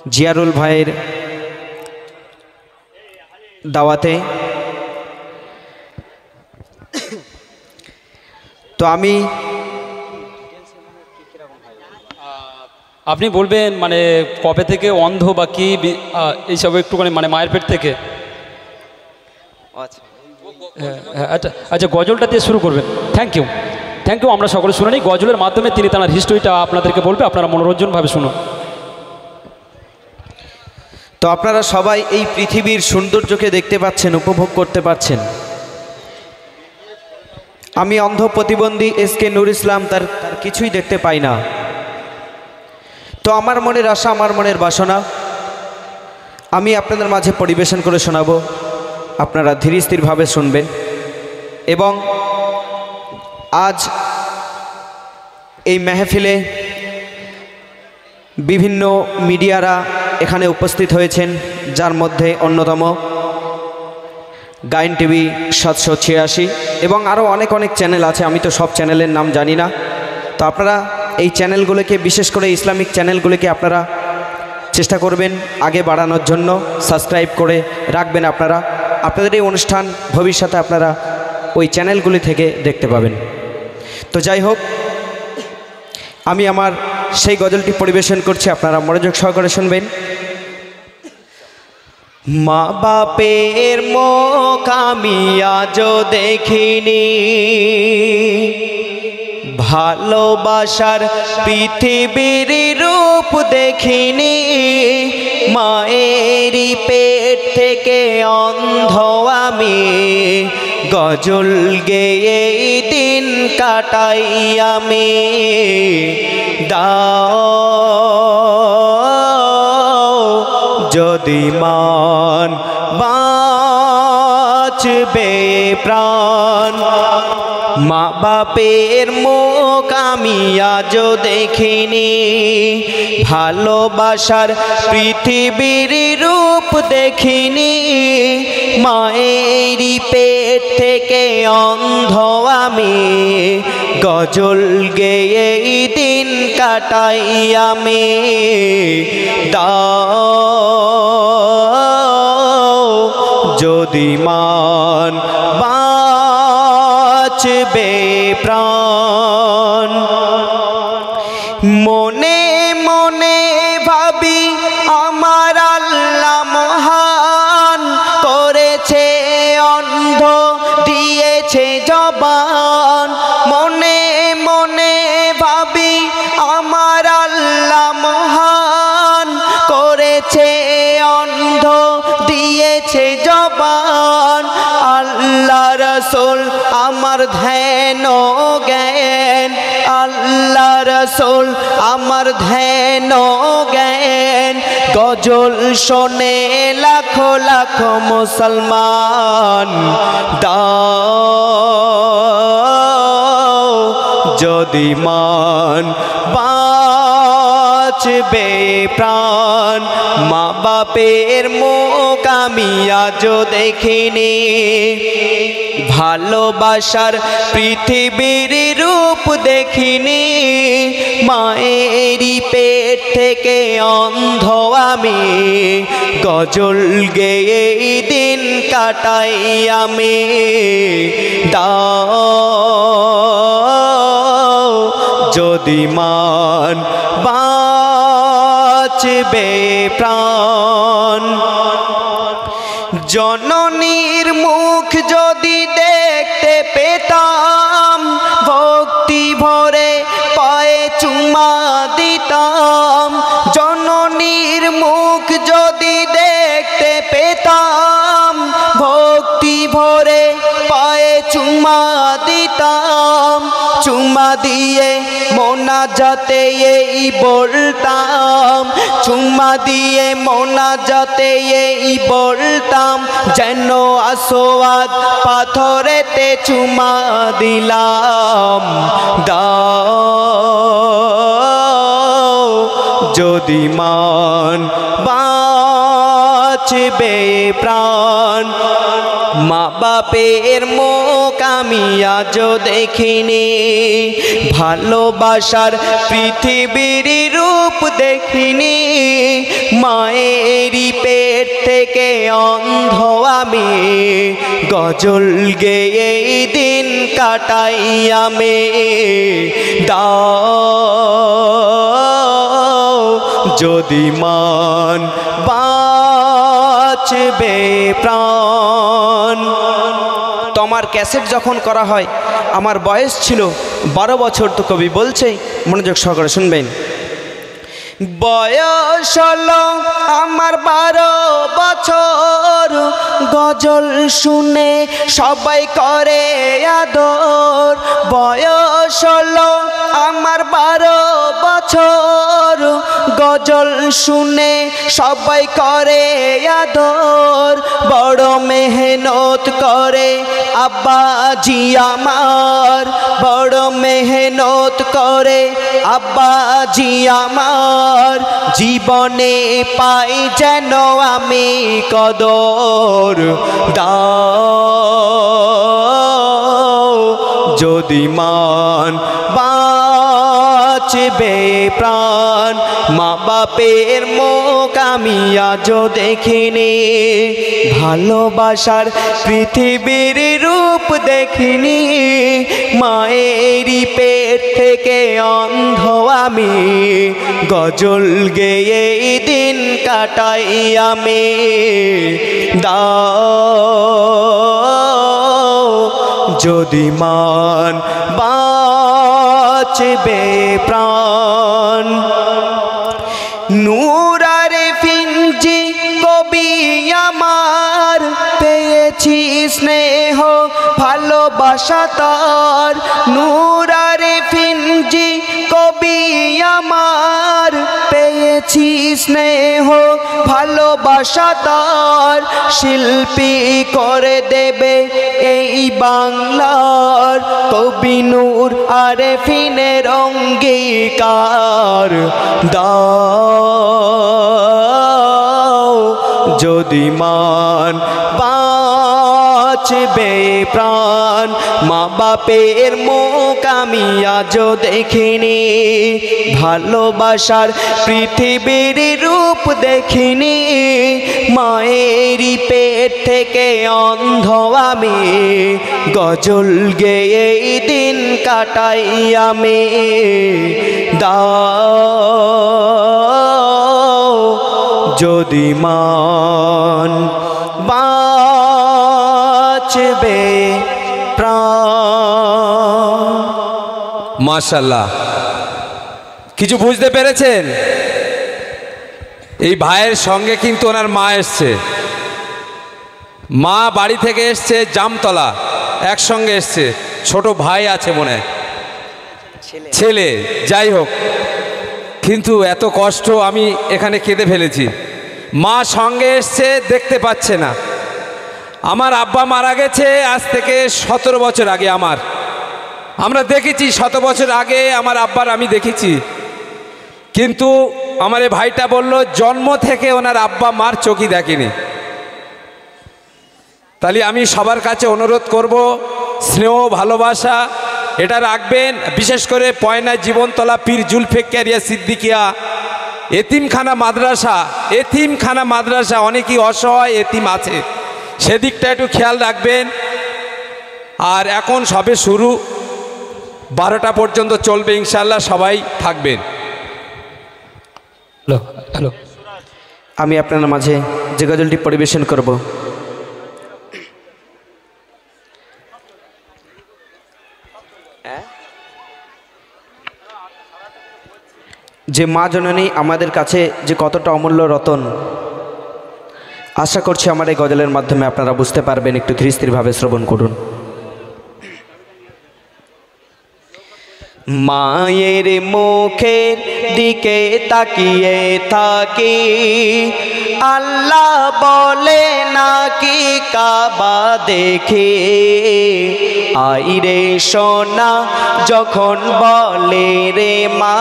জিয়ারুল ভাইয়ের দাওয়াতে। তো আমি আপনি বলবেন মানে কবে থেকে অন্ধ বা কি এইসব একটুখানি মানে মায়ের পেট থেকে। আচ্ছা আচ্ছা, গজলটা দিয়ে শুরু করবেন। Thank you thank you. আমরা সকলে শুনে নিই, গজলের মাধ্যমে তিনি তার হিস্ট্রিটা আপনাদেরকে বলবে, আপনারা মনোরঞ্জনভাবে শুনুন। তো আপনারা সবাই এই পৃথিবীর সৌন্দর্যকে দেখতে পাচ্ছেন, উপভোগ করতে পাচ্ছেন। আমি অন্ধ প্রতিবন্ধী এসকে নূর ইসলাম তার কিছুই দেখতে পাই না। তো আমার মনের আশা, আমার মনের বাসনা আমি আপনাদের মাঝে পরিবেশন করে শোনাবো। আপনারা ধীর স্থিরভাবে শুনবেন। এবং আজ এই মেহফিলে বিভিন্ন মিডিয়ারা এখানে উপস্থিত হয়েছেন, যার মধ্যে অন্যতম গায়ন টিভি 786 এবং আরও অনেক অনেক চ্যানেল আছে। আমি তো সব চ্যানেলের নাম জানি না। তো আপনারা এই চ্যানেলগুলোকে, বিশেষ করে ইসলামিক চ্যানেলগুলোকে আপনারা চেষ্টা করবেন আগে বাড়ানোর জন্য, সাবস্ক্রাইব করে রাখবেন। আপনাদের এই অনুষ্ঠান ভবিষ্যতে আপনারা ওই চ্যানেলগুলি থেকে দেখতে পাবেন। তো যাই হোক, আমি আমার সেই গজলটি পরিবেশন করছি, আপনারা মনোযোগ সহকারে শুনবেন। মা বাপের মুখ আমি আজও দেখিনি, ভালোবাসার পৃথিবীর রূপ দেখিনি, মায়েরই পেট থেকে অন্ধ আমি, গজল গেয়ে দিন কাটাই আমি। দাও যদি মান, বাঁচবে প্রাণ। মা বাপের মুখ আমি আজও দেখিনি, ভালোবাসার পৃথিবীর রূপ দেখিনি, মায়েরই পেট থেকে অন্ধ আমি, গজল গেয়ে দিন কাটাই আমি। দাও যদি মান, বাঁচবে প্রাণ। মনে মনে ভাবি আমার আল্লাহ মহান, করেছে অন্ধ দিয়েছে জবান। মনে মনে ভাবি আমার আল্লাহ মহান, করেছে অন্ধ দিয়েছে জবান। আল্লাহ রসুল আমার ধ্যান জ্ঞান, আল্লাহ রসুল আমার ধ্যান জ্ঞান। গজল শোনে লাখো লাখো মুসলমান। দাও যদি মান, বাঁচবে প্রাণ। মা বাপের মুখ আমি আজও দেখিনি, ভালোবাসার পৃথিবীর রূপ দেখিনি, মায়েরই পেট থেকে অন্ধ আমি, গজল গেয়ে দিন কাটাই আমি। দাও যদি মান, বাঁচবে প্রাণ। জননীর মুখ যদি দেখতে পেতাম, ভক্তি ভরে পায়ে চুমা দিতাম। জননীর মুখ যদি দেখতে পেতাম, ভক্তি ভরে পায়ে চুমা দিতাম। চুমা দিয়ে মোনাজাতে এই বলতাম, চুমা দিয়ে মোনাজাতে এই বলতাম, যেন আসোয়াদ পাথরেতে চুমা দিলাম। দাও যদি মান, বাঁচবে প্রাণ। মা বাপের মুখ আমি আজও দেখিনি, ভালোবাসার পৃথিবীর রূপ দেখিনি, মায়েরই পেট থেকে অন্ধ আমি, গজল গেয়ে এই দিন কাটাই আমি। দাও যদি মান বাঁচবে প্রাণ। তোমার ক্যাসেট যখন করা হয় আমার বয়স ছিল 12 বছর। তো কবি বলছে, মনোযোগ সহকারে শুনবেন। বয়স হলো আমার 12 বছর, গজল শুনে সবাই করে আদর। বয়স হলো আমার 12 বছর, গজল শুনে সবাই করে আদর। বড় মেহনত করে আব্বাজি আমার, বড় মেহনত করে আব্বাজি আমার। জীবনে পাই যেন আমি কদর, দাও যদি মান বাঁচবে প্রাণ। মা বাপের মুখ আমি আজও দেখিনি, ভালোবাসার পৃথিবীর রূপ দেখিনি। মায়েরই পেট থেকে অন্ধ আমি, গজল গেয়ে দিন কাটাই আমি। দাও যদি মান বাঁচবে প্রাণ। নুরারে ফিঞ্জি কবি আমার, পেয়েছি স্নেহ ভালোবাসা তার। নুরারে ফিঞ্জি কবি আমার, পেয়েছি স্নেহ ভালোবাসা তার। শিল্পী করে দেবে এই বাংলার, কবি নূর আরেফিনের অঙ্গীকার। দাও যদি মান বাঁচবে প্রাণ। মা বাপের মুখ আমি আজও দেখিনি, ভালোবাসার পৃথিবীর রূপ দেখিনি। মায়েরই পেট থেকে অন্ধ আমি, গজল গেয়ে দিন কাটাই আমি। দাও যদি মান বাঁচবে প্রাণ। মাশাআল্লাহ, কিছু বুঝতে পেরেছেন? এই ভাইয়ের সঙ্গে কিন্তু ওনার মা এসছে, মা বাড়ি থেকে এসছে জামতলা, একসঙ্গে এসছে। ছোট ভাই আছে মনে হয়, ছেলে, যাই হোক, কিন্তু এত কষ্ট আমি এখানে কেঁদে ফেলেছি। মা সঙ্গে এসছে, দেখতে পাচ্ছে না। আমার আব্বা মারা গেছে আজ থেকে 17 বছর আগে। আমরা দেখেছি 7 বছর আগে আমার আব্বার আমি দেখেছি, কিন্তু আমার এই ভাইটা বলল জন্ম থেকে ওনার আব্বা মার চোখই দেখেনি। তাহলে আমি সবার কাছে অনুরোধ করব, স্নেহ ভালোবাসা এটা রাখবেন। বিশেষ করে পয়না জীবনতলা পীর জুলফিকারিয়া সিদ্দিকিয়া এতিমখানা মাদ্রাসা অনেকই অসহায় এতিম আছে, সেদিকটা একটু খেয়াল রাখবেন। আর এখন সবে শুরু, 12টা পর্যন্ত চলবে ইনশাআল্লাহ, সবাই থাকবেন। হ্যালো, আমি আপনার মাঝে যে গজলটি পরিবেশন করব, যে মা জননী আমাদের কাছে যে কতটা অমূল্য রতন, আশা করছি আমার এই গজলের মাধ্যমে আপনারা বুঝতে পারবেন। একটু ধীর স্থিরভাবে শ্রবণ করুন। মায়ের মুখের দিকে তাকিয়ে থাকি, আল্লাহ বলে নাকি কাবা দেখে। আইরে সোনা যখন বলে রে মা,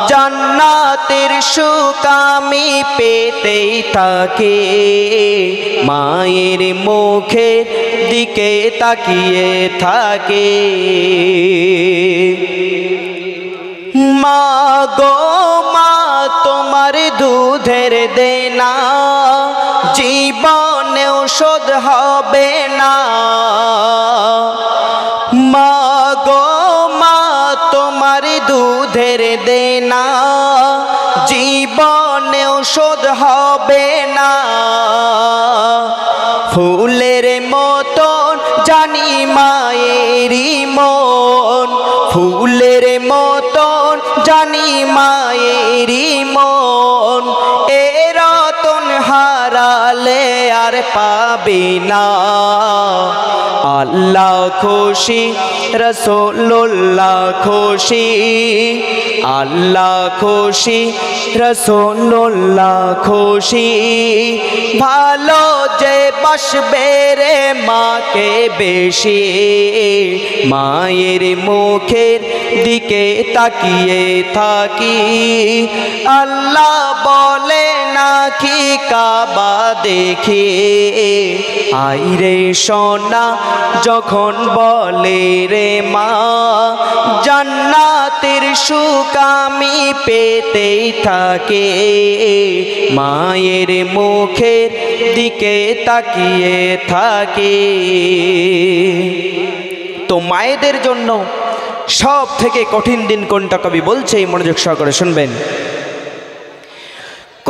জান্নাতের সুখ আমি পেতেই থাকি। মায়ের মুখের দিকে তাকিয়ে থাকে। মা গো মা, তোমার তোমার দুধের দেনা জীবনেও শোধ হবে না। মা গো মা তোমার দুধের দেনা জীবনেও শোধ হবে না। ফুলের মতন জানি মায়েরই মন, ফুলের মতন জানি মায়েরই মন। এ রতন হারালে আর পাবে না। আল্লাহ খুশি রাসূলুল্লাহ খুশি, আল্লাহ খুশি রাসূলুল্লাহ খুশি। ভালো যে বাসবে রে মাকে বেশি, মায়ের মুখের দিকে তাকিয়ে থাকি। আল্লাহ বলে নাকি কাবা দেখি, আইরে সোনা যখন বলে রে মা, জান্নাতের সুখ আমি পেতেই থাকে। মায়ের মুখের দিকে তাকিয়ে থাকে। তো মায়েদের জন্য সব থেকে কঠিন দিন কোনটা কবি বলছে, মনোযোগ সহকারে শুনবেন।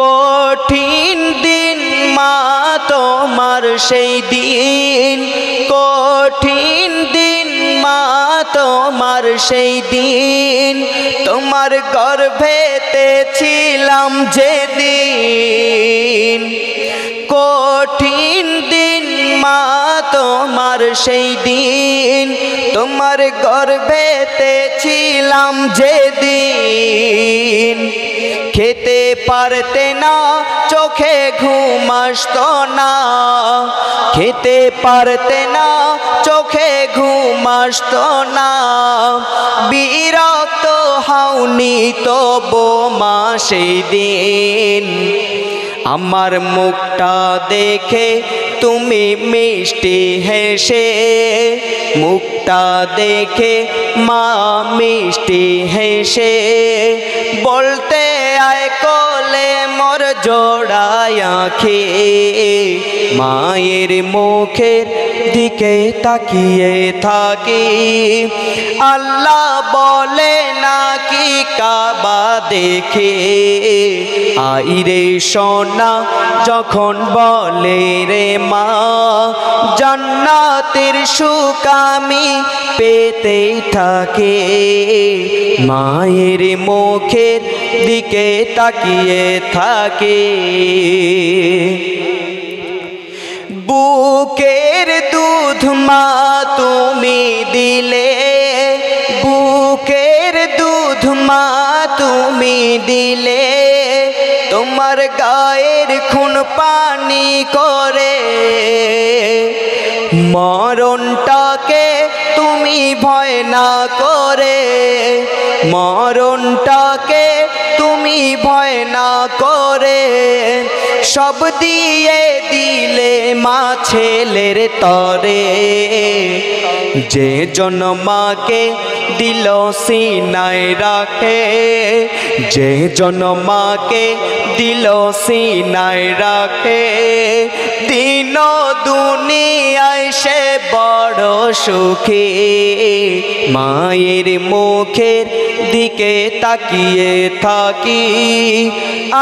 কঠিন দিন মা তোমার সেই দিন, কঠিন দিন মা তোমার সেই দিন, তোমার গর্ভেতে ছিলাম যেদিন। কঠিন দিন মা তোমার সেই দিন, তোমার গর্ভেতে ছিলাম যেদিন। খেতে পারতে না চোখে ঘুম আসতো না, খেতে পারতে না চোখে ঘুম আসতো না। বিরক্ত হওনি তবু মা সেই দিন, আমার মুখটা দেখে তুমি মিষ্টি হেসে, মুখটা দেখে মা মিষ্টি হেসে বলতে আয় কোলে মোর জোড়ায় আঁখি। মায়ের মুখের দিকে তাকিয়ে থাকি। আল্লাহ বলে নাকি কাবা দেখে, আইরে সোনা যখন বলে রে মা, জান্নাতের সুখ আমি পেতেই থাকে। মায়ের মুখের দিকে তাকিয়ে থাকে। বুকের দুধ মা তুমি দিলে, বুকের দুধ মা তুমি দিলে, তোমার গায়ের খুন পানি করে। মরণটাকে তুমি ভয় না করে, মরণটাকে তুমি ভয় না করে, সব দিয়ে দিলে মা ছেলের তরে। যে জন মাকে দিল সিনায় রাখে, যে জন মাকে দিল সিনায় রাখে, দিন দুনিয়ায় সে বড় সুখী। মায়ের মুখের দিকে তাকিয়ে থাকি।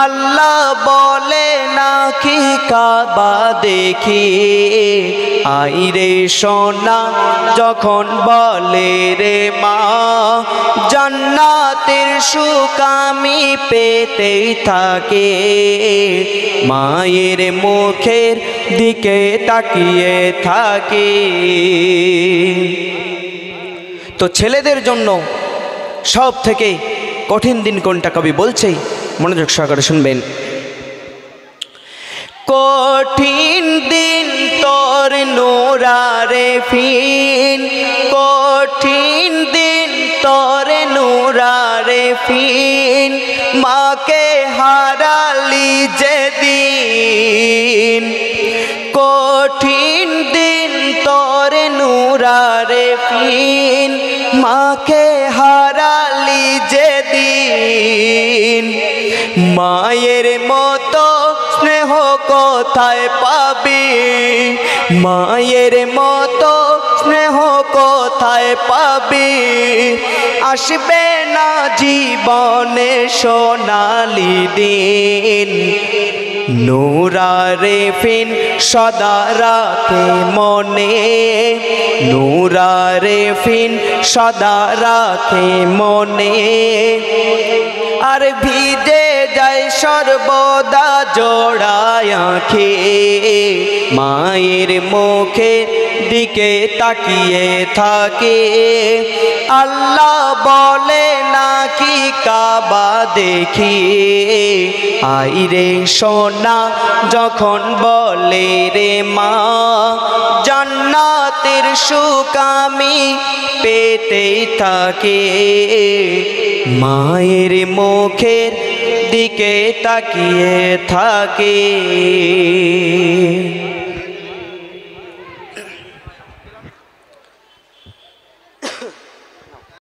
আল্লাহ বলে নাকি কাবা দেখি, আইরে সোনা যখন বলে রে মা, জান্নাতের সুখ আমি পেতেই থাকে। মায়ের মুখের দিকে তাকিয়ে থাকি। তো ছেলেদের জন্য সব থেকে কঠিন দিন কোনটা কবি বলছে, মনোযোগ সহকারে শুনবেন। কঠিন দিন তোর নূরারে ফিন, কঠিন দিন তোর নূরারে ফিন, মাকে হারালি যেদিন। কঠিন দিন তোর নূরারে ফিন, মাকে হারালি যেদিন। মায়ের মতো স্নেহ কোথায় পাবি, মায়ের মতো স্নেহ কোথায় পাবি, আসবে না জীবনে সোনালি দিন। নূরারে ফিন সদা রাখে মনে, নূরারে ফিন সদা রাখে মনে, আর ভিজে যায় সর্বদা জোড়ায় আঁখি, মায়ের মুখের দিকে তাকিয়ে থাকে। আল্লাহ বলে নাকি কাবা দেখি, আইরে সোনা যখন বলে রে মা, জান্নাতের সুখ আমি পেতেই থাকে। মায়ের মুখের দিকে তাকিয়ে থাকে।